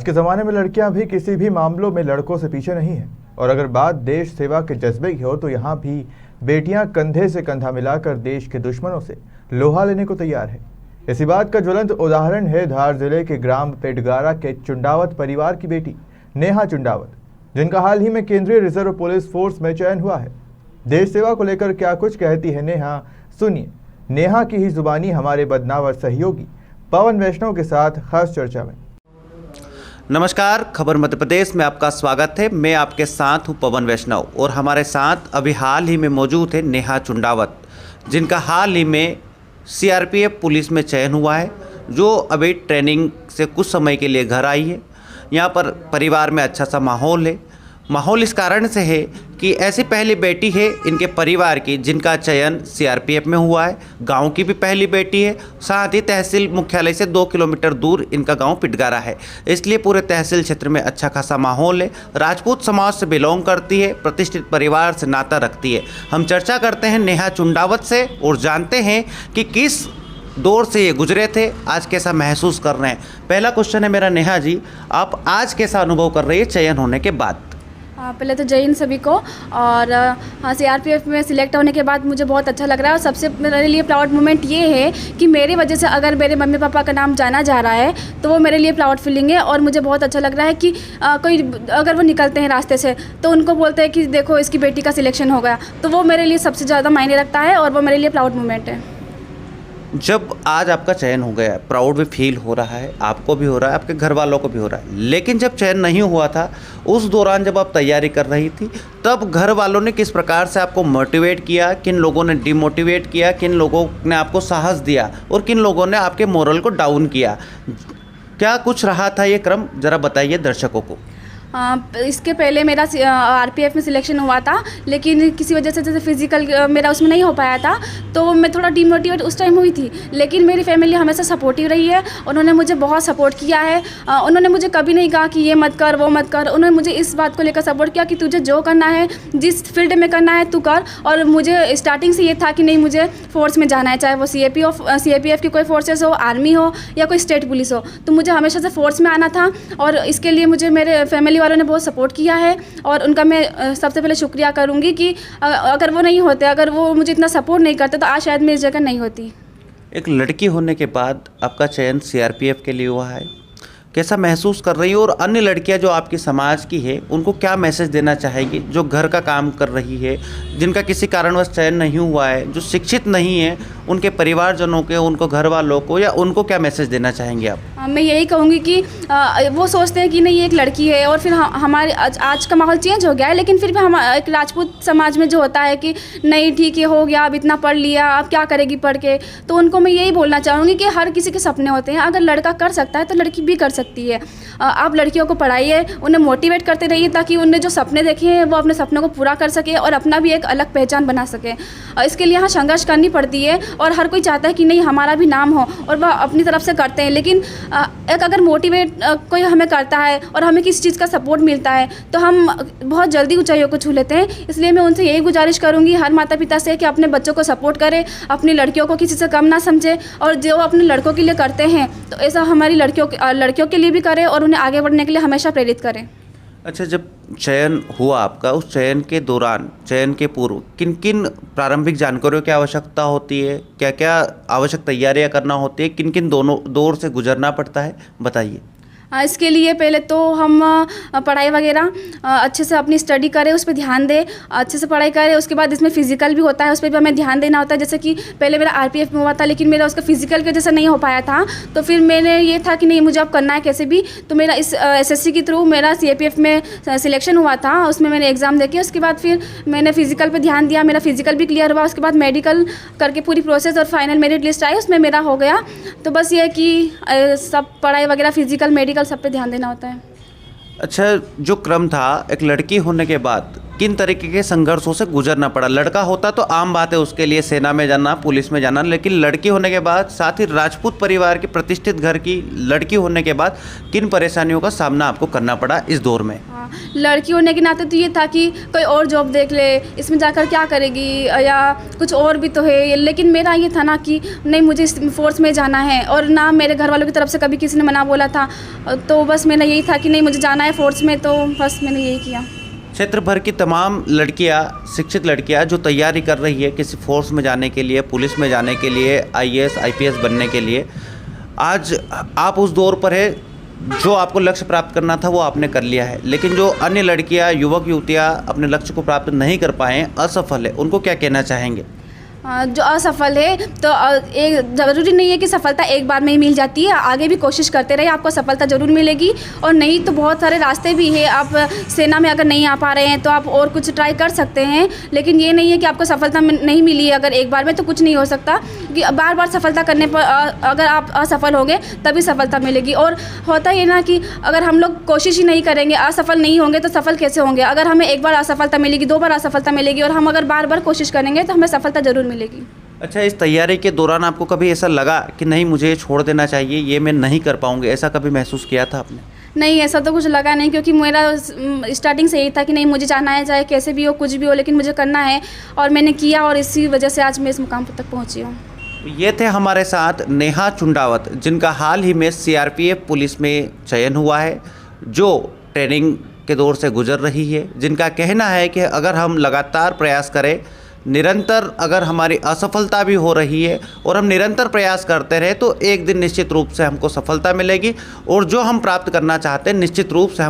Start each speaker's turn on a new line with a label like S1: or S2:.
S1: के ज़माने में लड़कियां भी किसी भी मामलों में लड़कों से पीछे नहीं हैं। और अगर बात देश सेवा के जज्बे की हो तो यहाँ भी बेटियां कंधे से कंधा मिलाकर देश के दुश्मनों से लोहा लेने को तैयार है। इसी बात का ज्वलंत उदाहरण है धार जिले के ग्राम पेटगारा के चुंडावत परिवार की बेटी नेहा चुंडावत, जिनका हाल ही में केंद्रीय रिजर्व पुलिस फोर्स में चयन हुआ है। देश सेवा को लेकर क्या कुछ कहती है नेहा, सुनिए नेहा की ही जुबानी हमारे बदनावर सहयोगी पवन वैष्णव के साथ खास चर्चा में।
S2: नमस्कार, खबर मध्य प्रदेश में आपका स्वागत है। मैं आपके साथ हूं पवन वैष्णव और हमारे साथ अभी हाल ही में मौजूद है नेहा चुंडावत, जिनका हाल ही में सीआरपीएफ पुलिस में चयन हुआ है, जो अभी ट्रेनिंग से कुछ समय के लिए घर आई है। यहाँ पर परिवार में अच्छा सा माहौल है। माहौल इस कारण से है कि ऐसी पहली बेटी है इनके परिवार की जिनका चयन सीआरपीएफ में हुआ है। गांव की भी पहली बेटी है, साथ ही तहसील मुख्यालय से 2 किलोमीटर दूर इनका गांव पिटगारा है, इसलिए पूरे तहसील क्षेत्र में अच्छा खासा माहौल है। राजपूत समाज से बिलोंग करती है, प्रतिष्ठित परिवार से नाता रखती है। हम चर्चा करते हैं नेहा चुंडावत से और जानते हैं कि किस दौर से ये गुजरे थे, आज कैसा महसूस कर रहे हैं। पहला क्वेश्चन है मेरा, नेहा जी, आप आज कैसा अनुभव कर रही है चयन होने के बाद?
S3: पहले तो जय हिंद सभी को। और हाँ, सीआरपीएफ में सिलेक्ट होने के बाद मुझे बहुत अच्छा लग रहा है। और सबसे मेरे लिए प्राउड मोमेंट ये है कि मेरी वजह से अगर मेरे मम्मी पापा का नाम जाना जा रहा है तो वो मेरे लिए प्राउड फीलिंग है। और मुझे बहुत अच्छा लग रहा है कि कोई अगर वो निकलते हैं रास्ते से तो उनको बोलते हैं कि देखो इसकी बेटी का सिलेक्शन हो गया, तो वो मेरे लिए सबसे ज़्यादा मायने रखता है और वो मेरे लिए प्राउड मोमेंट है।
S2: जब आज आपका चयन हो गया, प्राउड भी फील हो रहा है, आपको भी हो रहा है, आपके घर वालों को भी हो रहा है, लेकिन जब चयन नहीं हुआ था उस दौरान जब आप तैयारी कर रही थी, तब घर वालों ने किस प्रकार से आपको मोटिवेट किया, किन लोगों ने डिमोटिवेट किया, किन लोगों ने आपको साहस दिया और किन लोगों ने आपके मोरल को डाउन किया? क्या कुछ रहा था ये क्रम, ज़रा बताइए दर्शकों को।
S3: इसके पहले मेरा आरपीएफ में सिलेक्शन हुआ था, लेकिन किसी वजह से जैसे फिजिकल मेरा उसमें नहीं हो पाया था, तो मैं थोड़ा डिमोटिवेट उस टाइम हुई थी। लेकिन मेरी फैमिली हमेशा सपोर्टिव रही है, उन्होंने मुझे बहुत सपोर्ट किया है। उन्होंने मुझे कभी नहीं कहा कि ये मत कर वो मत कर। उन्होंने मुझे इस बात को लेकर सपोर्ट किया कि तुझे जो करना है, जिस फील्ड में करना है तू कर। और मुझे स्टार्टिंग से ये था कि नहीं, मुझे फोर्स में जाना है, चाहे वो सीएपीएफ की कोई फोर्सेस हो, आर्मी हो या कोई स्टेट पुलिस हो, तो मुझे हमेशा से फोर्स में आना था। और इसके लिए मुझे मेरे फैमिली वालों ने बहुत सपोर्ट किया है और उनका मैं सबसे पहले शुक्रिया करूंगी कि अगर वो नहीं होते, अगर वो मुझे इतना सपोर्ट नहीं करते तो आज शायद मैं इस जगह नहीं होती।
S2: एक लड़की होने के बाद आपका चयन सीआरपीएफ के लिए हुआ है, कैसा महसूस कर रही हो? और अन्य लड़कियां जो आपकी समाज की है उनको क्या मैसेज देना चाहेगी, जो घर का काम कर रही है, जिनका किसी कारणवश चयन नहीं हुआ है, जो शिक्षित नहीं है, उनके परिवारजनों के, उनको घर वालों को, या उनको क्या मैसेज देना चाहेंगे आप?
S3: मैं यही कहूँगी कि वो सोचते हैं कि नहीं, एक लड़की है। और फिर हमारे आज का माहौल चेंज हो गया है, लेकिन फिर भी हम एक राजपूत समाज में जो होता है कि नहीं ठीक है, हो गया, अब इतना पढ़ लिया, अब क्या करेगी पढ़ के। तो उनको मैं यही बोलना चाहूँगी कि हर किसी के सपने होते हैं, अगर लड़का कर सकता है तो लड़की भी कर सकती है। आप लड़कियों को पढ़ाइए, उन्हें मोटिवेट करते रहिए ताकि उन्हें जो सपने देखे हैं वो अपने सपनों को पूरा कर सके और अपना भी एक अलग पहचान बना सके। इसके लिए यहाँ संघर्ष करनी पड़ती है और हर कोई चाहता है कि नहीं हमारा भी नाम हो, और वह अपनी तरफ से करते हैं। लेकिन एक अगर मोटिवेट कोई हमें करता है और हमें किसी चीज़ का सपोर्ट मिलता है तो हम बहुत जल्दी ऊंचाइयों को छू लेते हैं। इसलिए मैं उनसे यही गुजारिश करूँगी हर माता पिता से कि अपने बच्चों को सपोर्ट करें, अपनी लड़कियों को किसी से कम ना समझे, और जो अपने लड़कों के लिए करते हैं तो ऐसा हमारी लड़कियों के लिए भी करें और उन्हें आगे बढ़ने के लिए हमेशा प्रेरित करें।
S2: अच्छा, जब चयन हुआ आपका, उस चयन के दौरान, चयन के पूर्व किन किन प्रारंभिक जानकारियों की आवश्यकता होती है, क्या क्या आवश्यक तैयारियां करना होती है, किन किन दोनों दौर से गुजरना पड़ता है, बताइए।
S3: इसके लिए पहले तो हम पढ़ाई वगैरह अच्छे से अपनी स्टडी करें, उस पर ध्यान दें, अच्छे से पढ़ाई करें। उसके बाद इसमें फ़िज़िकल भी होता है, उस पर भी हमें ध्यान देना होता है। जैसे कि पहले मेरा आरपीएफ में हुआ था, लेकिन मेरा उसका फ़िज़िकल की वजह से नहीं हो पाया था, तो फिर मैंने ये था कि नहीं मुझे अब करना है कैसे भी। तो मेरा इस एसएससी के थ्रू मेरा सीएपीएफ में सिलेक्शन हुआ था, उसमें मैंने एग्ज़ाम देके उसके बाद फिर मैंने फ़िज़िकल पर ध्यान दिया, मेरा फ़िज़िकल भी क्लियर हुआ। उसके बाद मेडिकल करके पूरी प्रोसेस और फाइनल मेरिट लिस्ट आई, उसमें मेरा हो गया। तो बस ये कि सब पढ़ाई वगैरह, फ़िज़िकल, मेडिकल सब पे ध्यान देना होता है।
S2: अच्छा, जो क्रम था एक लड़की होने के बाद किन तरीके के संघर्षों से गुजरना पड़ा? लड़का होता तो आम बात है उसके लिए सेना में जाना, पुलिस में जाना, लेकिन लड़की होने के बाद, साथ ही राजपूत परिवार की प्रतिष्ठित घर की लड़की होने के बाद किन परेशानियों का सामना आपको करना पड़ा इस दौर में?
S3: हाँ, लड़की होने के नाते तो ये था कि कोई और जॉब देख ले, इसमें जाकर क्या करेगी या कुछ और भी तो है। लेकिन मेरा ये था ना कि नहीं, मुझे इस फोर्स में जाना है, और ना मेरे घर वालों की तरफ से कभी किसी ने मना बोला था। तो बस मेरा यही था कि नहीं, मुझे जाना है फोर्स में, तो बस मैंने यही किया।
S2: क्षेत्र भर की तमाम लड़कियां, शिक्षित लड़कियां जो तैयारी कर रही है किसी फोर्स में जाने के लिए, पुलिस में जाने के लिए, आईएएस आईपीएस बनने के लिए, आज आप उस दौर पर है जो आपको लक्ष्य प्राप्त करना था वो आपने कर लिया है। लेकिन जो अन्य लड़कियां, युवक युवतियां अपने लक्ष्य को प्राप्त नहीं कर पाए हैं, असफल है, उनको क्या कहना चाहेंगे?
S3: जो असफल है तो एक ज़रूरी नहीं है कि सफलता एक बार में ही मिल जाती है। आगे भी कोशिश करते रहे, आपको सफलता ज़रूर मिलेगी। और नहीं तो बहुत सारे रास्ते भी हैं। आप सेना में अगर नहीं आ पा रहे हैं तो आप और कुछ ट्राई कर सकते हैं। लेकिन ये नहीं है कि आपको सफलता नहीं मिली है अगर एक बार में, तो कुछ नहीं हो सकता कि बार बार सफलता करने पर अगर आप असफल होंगे तभी सफलता मिलेगी। और होता ये ना कि अगर हम लोग कोशिश ही नहीं करेंगे, असफल नहीं होंगे तो सफल कैसे होंगे? अगर हमें एक बार असफलता मिलेगी, 2 बार असफलता मिलेगी, और हम अगर बार बार कोशिश करेंगे तो हमें सफलता ज़रूर मिलेगी।
S2: अच्छा, इस तैयारी के दौरान आपको कभी ऐसा लगा कि नहीं, मुझे छोड़ देना चाहिए, ये मैं नहीं कर पाऊंगी, ऐसा कभी महसूस किया था आपने?
S3: नहीं, ऐसा तो कुछ लगा नहीं, क्योंकि मेरा स्टार्टिंग से यही था कि नहीं, मुझे जाना है, चाहे कैसे भी हो, कुछ भी हो, लेकिन मुझे करना है। और मैंने किया, और इसी वजह से आज मैं इस मुकाम तक पहुंची हूँ।
S2: ये थे हमारे साथ नेहा चुंडावत, जिनका हाल ही में सीआरपीएफ पुलिस में चयन हुआ है, जो ट्रेनिंग के दौर से गुजर रही है, जिनका कहना है कि अगर हम लगातार प्रयास करें, निरंतर अगर हमारी असफलता भी हो रही है और हम निरंतर प्रयास करते रहे, तो एक दिन निश्चित रूप से हमको सफलता मिलेगी, और जो हम प्राप्त करना चाहते हैं निश्चित रूप से हम